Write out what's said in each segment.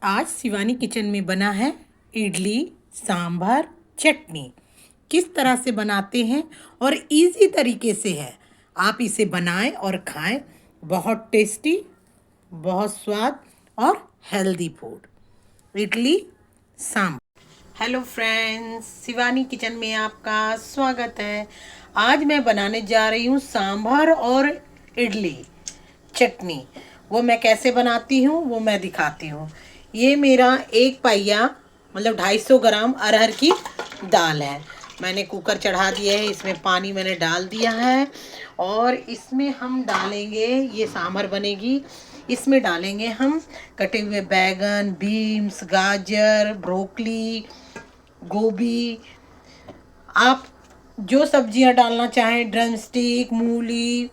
आज शिवानी किचन में बना है इडली सांभर चटनी। किस तरह से बनाते हैं और इजी तरीके से है। आप इसे बनाएं और खाएं। बहुत टेस्टी, बहुत स्वाद और healthy food idli sambar. Hello friends, Shivani kitchen में आपका स्वागत है। आज मैं बनाने जा रही हूँ सांभर और इडली चटनी। वो मैं कैसे बनाती हूँ वो मैं दिखाती हूँ। ये मेरा एक पहिया मतलब 250 ग्राम अरहर की दाल है। मैंने कुकर चढ़ा दिया है, इसमें पानी मैंने डाल दिया है और इसमें हम डालेंगे, ये सांभर बनेगी, इसमें डालेंगे हम कटे हुए बैगन, बीन्स, गाजर, ब्रोकली, गोभी। आप जो सब्जियां डालना चाहें, ड्रम स्टिक, मूली,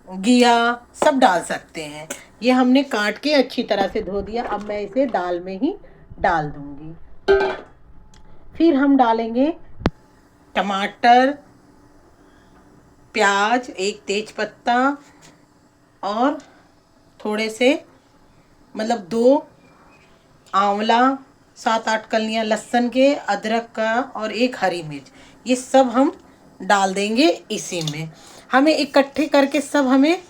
घिया, सब डाल सकते हैं। ये हमने काट के अच्छी तरह से धो दिया। अब मैं इसे दाल में ही डाल दूंगी। फिर हम डालेंगे टमाटर, प्याज, एक तेज पत्ता और थोड़े से मतलब 2 आंवला, 7-8 कलियां लहसुन के, अदरक का और एक हरी मिर्च। ये सब हम डाल देंगे इसी में। हमें इकट्ठे करके सब हमें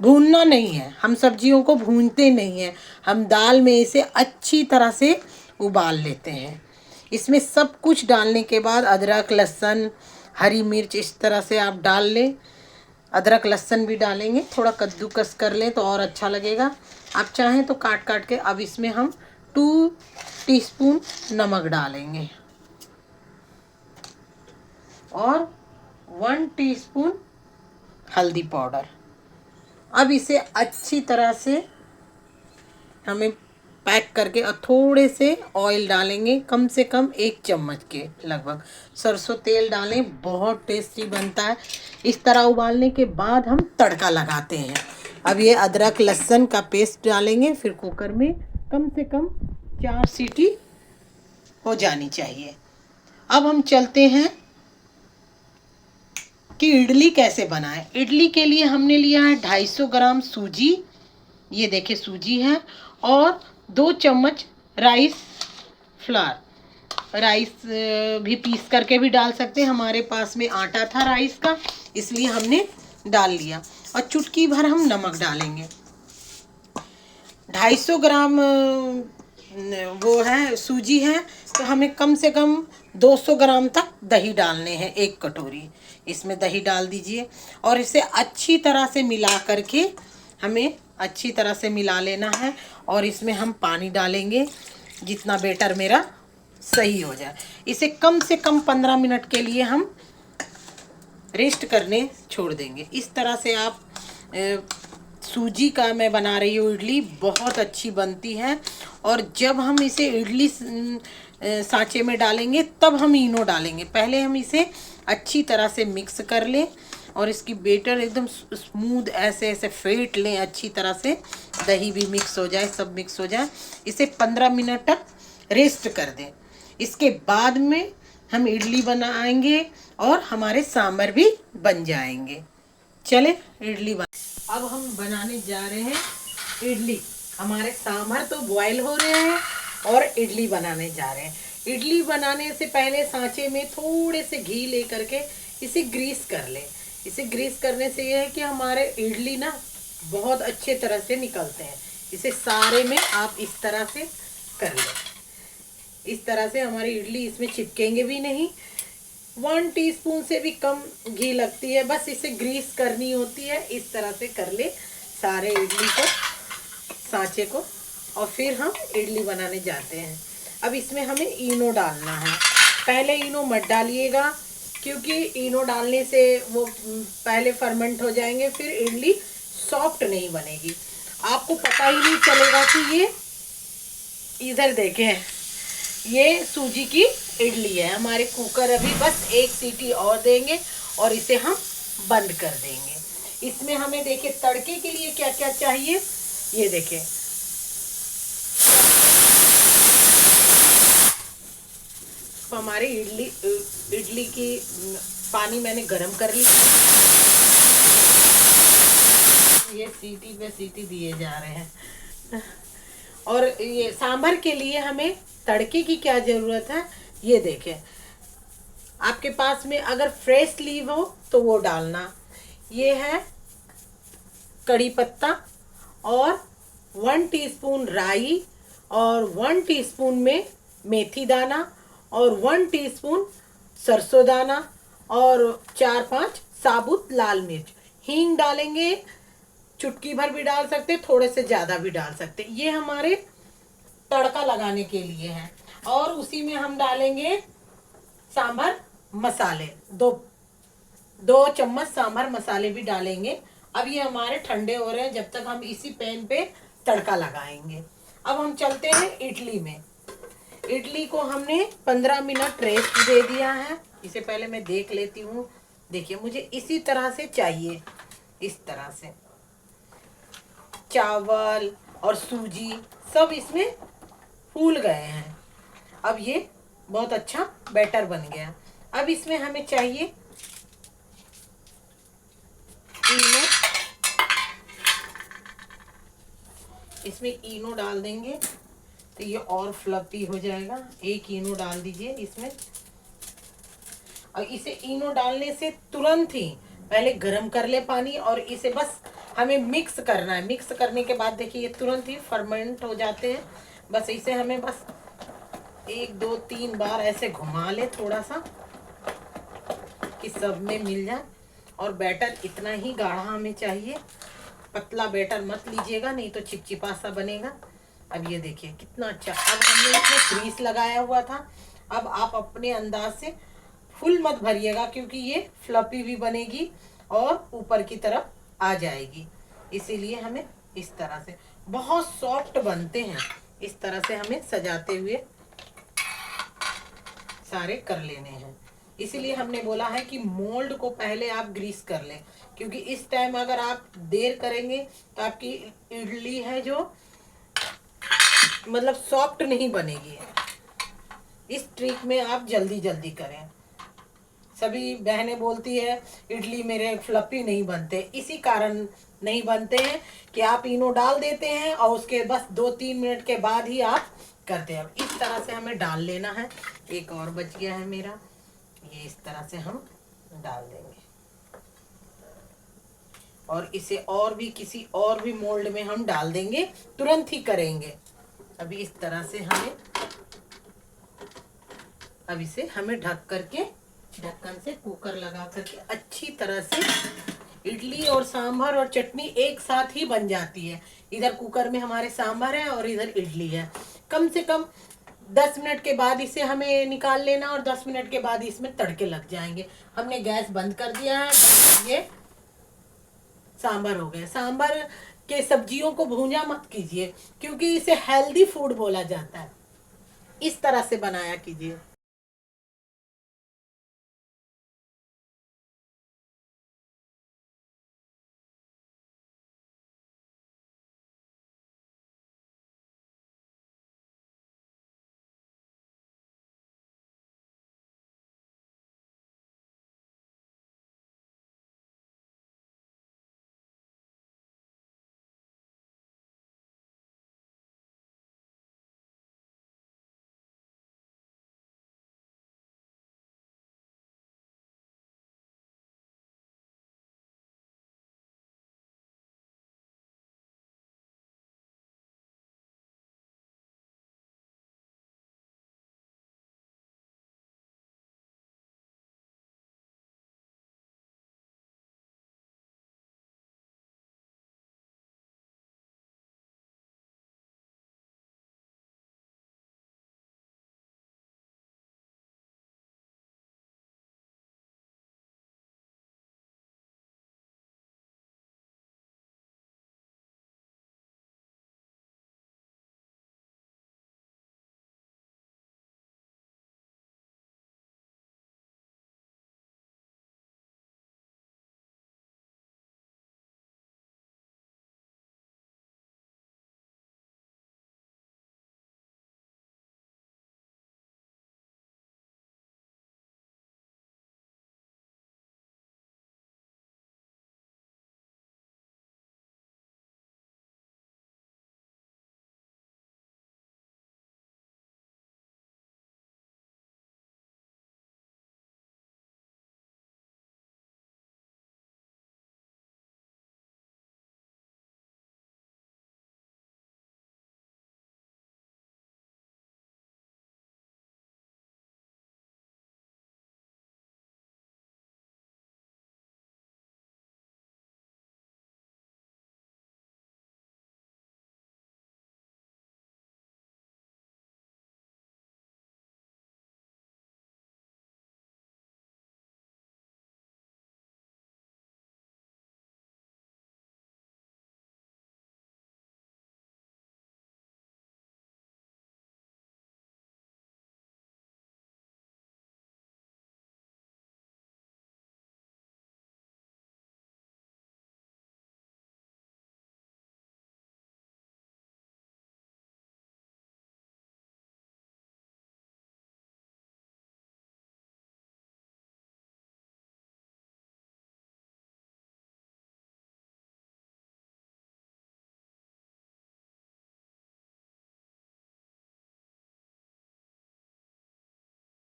भूनना नहीं है। हम सब्जियों को भूनते नहीं हैं, हम दाल में इसे अच्छी तरह से उबाल लेते हैं। इसमें सब कुछ डालने के बाद अदरक, लहसुन, हरी मिर्च इस तरह से आप डाल लें। अदरक लहसुन भी डालेंगे, थोड़ा कद्दूकस कर लें तो और अच्छा लगेगा। आप चाहें तो काट काट के। अब इसमें हम 2 टीस्पून नमक डालेंगे और 1 टीस्पून हल्दी पाउडर। अब इसे अच्छी तरह से हमें पैक करके और थोड़े से ऑयल डालेंगे, कम से कम 1 चम्मच के लगभग सरसों तेल डालें, बहुत टेस्टी बनता है। इस तरह उबालने के बाद हम तड़का लगाते हैं। अब ये अदरक लहसुन का पेस्ट डालेंगे, फिर कुकर में कम से कम 4 सीटी हो जानी चाहिए। अब हम चलते हैं कि इडली कैसे बनाएं। इडली के लिए हमने लिया है 250 ग्राम सूजी, ये देखिए सूजी है, और 2 चम्मच राइस फ्लावर। राइस भी पीस करके भी डाल सकते हैं, हमारे पास में आटा था राइस का इसलिए हमने डाल लिया। और चुटकी भर हम नमक डालेंगे। 250 ग्राम वो है सूजी है, तो हमें कम से कम 200 ग्राम तक दही डालने हैं, 1 कटोरी इसमें दही डाल दीजिए। और इसे अच्छी तरह से मिला करके हमें अच्छी तरह से मिला लेना है। और इसमें हम पानी डालेंगे जितना बेटर मेरा सही हो जाए। इसे कम से कम 15 मिनट के लिए हम रेस्ट करने छोड़ देंगे। इस तरह से आप सूजी का मैं बना रही हूँ इडली, बहुत अच्छी बनती है। और जब हम इसे इडली सांचे में डालेंगे तब हम इनो डालेंगे। पहले हम इसे अच्छी तरह से मिक्स कर लें और इसकी बेटर एकदम स्मूथ ऐसे ऐसे फेंट लें अच्छी तरह से, दही भी मिक्स हो जाए, सब मिक्स हो जाए। इसे 15 मिनट तक रेस्ट कर दें। इसके बाद में हम इडली बनाएंगे और हमारे सांभर भी बन जाएंगे। चले इडली अब हम बनाने जा रहे हैं इडली। हमारे सांभर तो बॉयल हो रहे हैं और इडली बनाने जा रहे हैं। इडली बनाने से पहले सांचे में थोड़े से घी ले करके इसे ग्रीस कर लें। इसे ग्रीस करने से यह है कि हमारे इडली ना बहुत अच्छे तरह से निकलते हैं। इसे सारे में आप इस तरह से कर लें। इस तरह से हमारी इडली इसमें चिपकेंगे भी नहीं। 1 टीस्पून से भी कम घी लगती है, बस इसे ग्रीस करनी होती है। इस तरह से कर ले सारे इडली को, सांचे को, और फिर हम इडली बनाने जाते हैं। अब इसमें हमें इनो डालना है। पहले इनो मत डालिएगा क्योंकि इनो डालने से वो पहले फर्मेंट हो जाएंगे, फिर इडली सॉफ्ट नहीं बनेगी। आपको पता ही नहीं चलेगा कि ये, इधर देखें, ये सूजी की इडली है। हमारे कुकर अभी बस 1 सीटी और देंगे और इसे हम बंद कर देंगे। इसमें हमें देखिए तड़के के लिए क्या क्या चाहिए, ये देखिए। तो हमारी इडली की पानी मैंने गरम कर ली। ये सीटी पे सीटी दिए जा रहे हैं। और ये सांभर के लिए हमें तड़के की क्या ज़रूरत है, ये देखें। आपके पास में अगर फ्रेश लीव हो तो वो डालना। ये है कड़ी पत्ता, और 1 टीस्पून राई, और 1 टीस्पून में मेथी दाना, और 1 टीस्पून सरसों दाना, और 4-5 साबुत लाल मिर्च। हींग डालेंगे, चुटकी भर भी डाल सकते, थोड़े से ज़्यादा भी डाल सकते। ये हमारे तड़का लगाने के लिए है। और उसी में हम डालेंगे सांभर मसाले, दो 2 चम्मच सांभर मसाले भी डालेंगे। अब ये हमारे ठंडे हो रहे हैं, जब तक हम इसी पैन पे तड़का लगाएंगे। अब हम चलते हैं इडली में। इडली को हमने 15 मिनट रेस्ट दे दिया है। इसे पहले मैं देख लेती हूँ। देखिए, मुझे इसी तरह से चाहिए, इस तरह से। चावल और सूजी सब इसमें फूल गए हैं। अब ये बहुत अच्छा बैटर बन गया। अब इसमें हमें चाहिए इनो। इसमें इनो डाल देंगे तो ये और फ्लफी हो जाएगा। 1 इनो डाल दीजिए इसमें। और इसे इनो डालने से तुरंत ही पहले गरम कर ले पानी, और इसे बस हमें मिक्स करना है। मिक्स करने के बाद देखिए ये तुरंत ही फर्मेंट हो जाते हैं। बस इसे हमें बस 1 2 3 बार ऐसे घुमा ले थोड़ा सा, कि सब में मिल जाए। और बैटर इतना ही गाढ़ा हमें चाहिए, पतला बैटर मत लीजिएगा, नहीं तो चिपचिपा सा बनेगा। अब ये देखिए कितना अच्छा। अब हमने इसमें ग्रीस लगाया हुआ था। अब आप अपने अंदाज से फुल मत भरिएगा, क्योंकि ये फ्लफी भी बनेगी और ऊपर की तरफ आ जाएगी। इसीलिए हमें इस तरह से, बहुत सॉफ्ट बनते हैं। इस तरह से हमें सजाते हुए सारे कर लेने हैं। इसीलिए हमने बोला है कि मोल्ड को पहले आप ग्रीस कर लें, क्योंकि इस टाइम अगर आप देर करेंगे तो आपकी इडली है जो मतलब सॉफ्ट नहीं बनेगी। इस ट्रिक में आप जल्दी जल्दी करें। सभी बहनें बोलती है इडली मेरे फ्लफी नहीं बनते, इसी कारण नहीं बनते हैं कि आप इनो डाल देते हैं और उसके बस 2-3 मिनट के बाद ही आप करते हैं। इस तरह से हमें डाल लेना है। एक और बच गया है मेरा, ये इस तरह से हम डाल देंगे। और इसे और भी किसी और भी मोल्ड में हम डाल देंगे, तुरंत ही करेंगे। अभी इस तरह से हमें, अब इसे हमें ढक करके, ढक्कन से कुकर लगा करके अच्छी तरह से, इडली और सांभर और चटनी एक साथ ही बन जाती है। इधर कुकर में हमारे सांभर है और इधर इडली है। कम से कम 10 मिनट के बाद इसे हमें निकाल लेना, और 10 मिनट के बाद इसमें तड़के लग जाएंगे। हमने गैस बंद कर दिया है। ये सांभर हो गए। सांभर के सब्जियों को भूंजा मत कीजिए, क्योंकि इसे हेल्दी फूड बोला जाता है। इस तरह से बनाया कीजिए।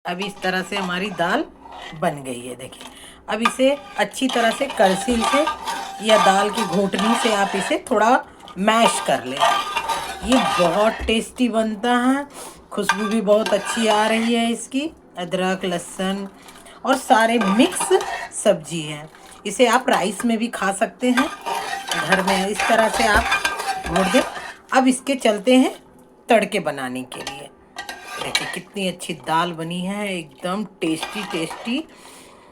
अब इस तरह से हमारी दाल बन गई है। देखिए, अब इसे अच्छी तरह से करछी से या दाल की घोटनी से आप इसे थोड़ा मैश कर लें। ये बहुत टेस्टी बनता है, खुशबू भी बहुत अच्छी आ रही है इसकी। अदरक, लहसुन और सारे मिक्स सब्जी है। इसे आप राइस में भी खा सकते हैं, घर में इस तरह से आप घोट दें। अब इसके चलते हैं तड़के बनाने के लिए। देखिए कितनी अच्छी दाल बनी है, एकदम टेस्टी टेस्टी।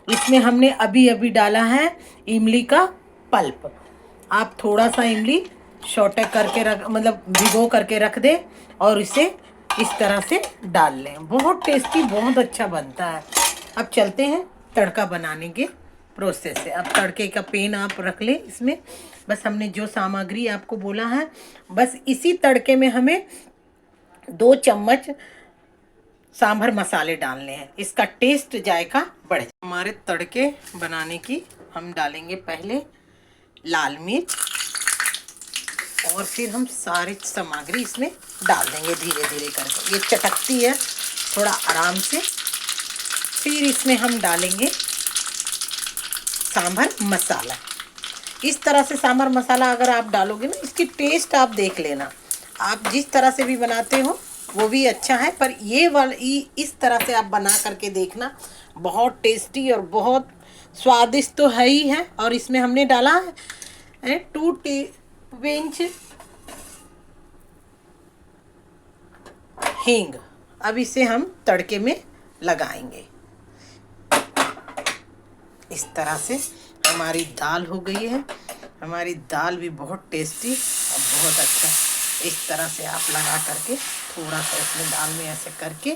इसमें हमने अभी अभी डाला है इमली का पल्प। आप थोड़ा सा इमली शॉर्टे करके रख, मतलब भिगो करके रख दें और इसे इस तरह से डाल लें। बहुत टेस्टी, बहुत अच्छा बनता है। अब चलते हैं तड़का बनाने के प्रोसेस से। अब तड़के का पेन आप रख लें। इसमें बस हमने जो सामग्री आपको बोला है, बस इसी तड़के में हमें 2 चम्मच सांभर मसाले डालने हैं, इसका टेस्ट जायका बढ़े। हमारे तड़के बनाने की हम डालेंगे पहले लाल मिर्च, और फिर हम सारी सामग्री इसमें डाल देंगे धीरे धीरे करके। ये चटकती है थोड़ा आराम से। फिर इसमें हम डालेंगे सांभर मसाला। इस तरह से सांभर मसाला अगर आप डालोगे ना, इसकी टेस्ट आप देख लेना। आप जिस तरह से भी बनाते हो वो भी अच्छा है, पर ये वाली इस तरह से आप बना करके देखना, बहुत टेस्टी और बहुत स्वादिष्ट तो है ही है। और इसमें हमने डाला है 2 टीस्पून हींग। अब इसे हम तड़के में लगाएंगे। इस तरह से हमारी दाल हो गई है। हमारी दाल भी बहुत टेस्टी और बहुत अच्छा। इस तरह से आप लगा करके थोड़ा सा इसमें दाल में ऐसे करके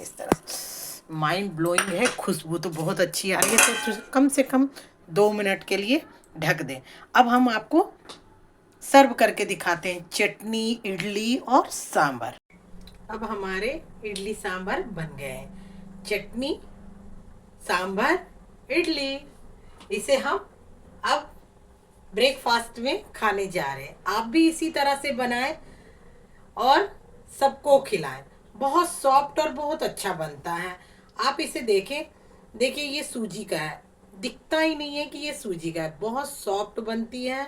इस तरह, माइंड ब्लोइंग है, खुशबू तो बहुत अच्छी आ रही है। तो कम से कम 2 मिनट के लिए ढक दें। अब हम आपको सर्व करके दिखाते हैं चटनी, इडली और सांभर। अब हमारे इडली सांभर बन गए हैं। चटनी, सांभर, इडली, इसे हम अब ब्रेकफास्ट में खाने जा रहे हैं। आप भी इसी तरह से बनाएं और सबको खिलाएं। बहुत सॉफ्ट और बहुत अच्छा बनता है। आप इसे देखें, देखिए ये सूजी का है, दिखता ही नहीं है कि ये सूजी का है। बहुत सॉफ्ट बनती है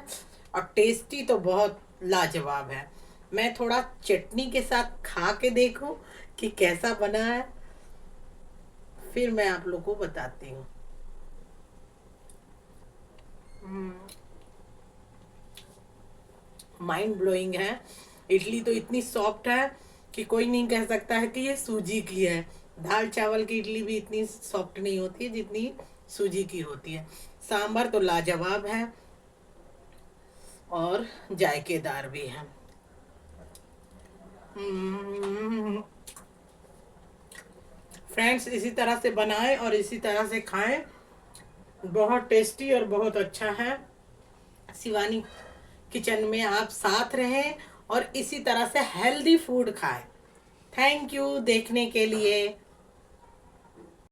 और टेस्टी तो बहुत लाजवाब है। मैं थोड़ा चटनी के साथ खा के देखूं कि कैसा बना है, फिर मैं आप लोगों को बताती हूँ। माइंड ब्लोइंग है। इडली तो इतनी सॉफ्ट है कि कोई नहीं कह सकता है कि ये सूजी की है। दाल चावल की इडली भी इतनी सॉफ्ट नहीं होती है जितनी सूजी की होती है। सांभर तो लाजवाब है और जायकेदार भी है। फ्रेंड्स, इसी तरह से बनाएं और इसी तरह से खाएं। बहुत टेस्टी और बहुत अच्छा है। शिवानी किचन में आप साथ रहें और इसी तरह से हेल्दी फूड खाएं। थैंक यू देखने के लिए।